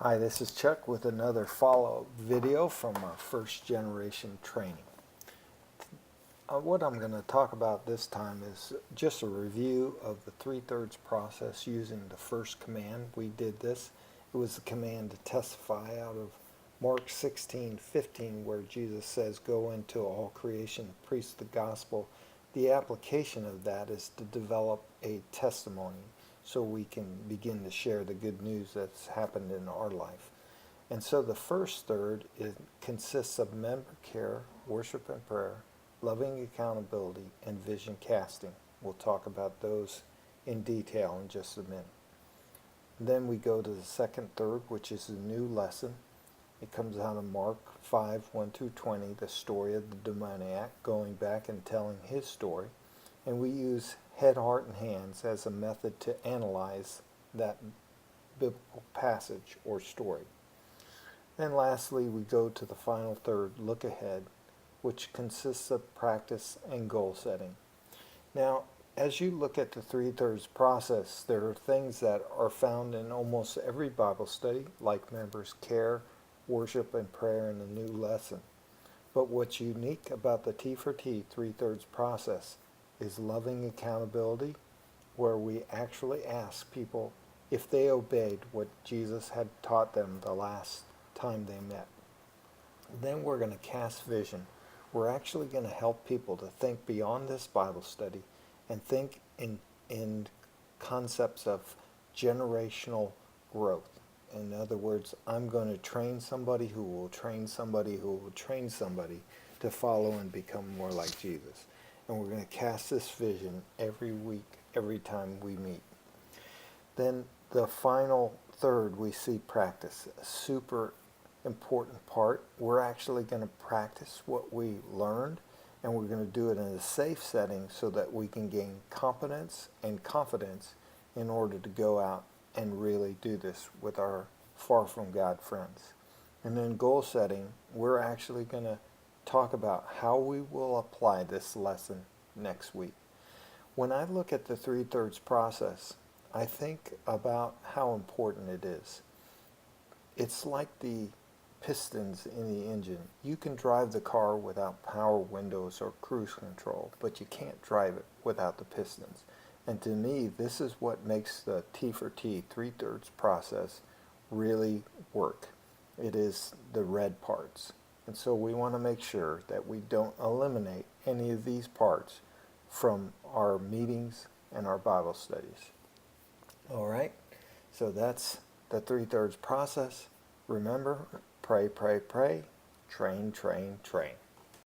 Hi, this is Chuck with another follow-up video from our first generation training. What I'm going to talk about this time is just a review of the 3/3 process using the first command. We did this. It was the command to testify out of Mark 16:15, where Jesus says, "Go into all creation, preach the gospel." The application of that is to develop a testimony so we can begin to share the good news that's happened in our life. And so the first third consists of member care, worship and prayer, loving accountability, and vision casting. We'll talk about those in detail in just a minute. Then we go to the second third, which is a new lesson. It comes out of Mark 5:1-20, the story of the demoniac, going back and telling his story. And we use head, heart, and hands as a method to analyze that biblical passage or story. Then lastly, we go to the final third, look ahead, which consists of practice and goal setting. Now, as you look at the 3/3 process, there are things that are found in almost every Bible study, like members' care, worship, and prayer in a new lesson. But what's unique about the T for T 3/3 process is loving accountability, where we actually ask people if they obeyed what Jesus had taught them the last time they met. Then we're going to cast vision. We're actually going to help people to think beyond this Bible study and think in concepts of generational growth. In other words, I'm going to train somebody who will train somebody who will train somebody to follow and become more like Jesus. And we're going to cast this vision every week, every time we meet. Then the final third, we see practice, a super important part. We're actually going to practice what we learned, and we're going to do it in a safe setting so that we can gain competence and confidence in order to go out and really do this with our far from God friends. And then goal setting, we're actually going to talk about how we will apply this lesson next week. When I look at the 3/3 process, I think about how important it is. It's like the pistons in the engine. You can drive the car without power windows or cruise control, but you can't drive it without the pistons. And to me, this is what makes the T for T 3/3 process really work. It is the red parts. And so we want to make sure that we don't eliminate any of these parts from our meetings and our Bible studies. All right, so that's the 3/3 process. Remember, pray, pray, pray, train, train, train.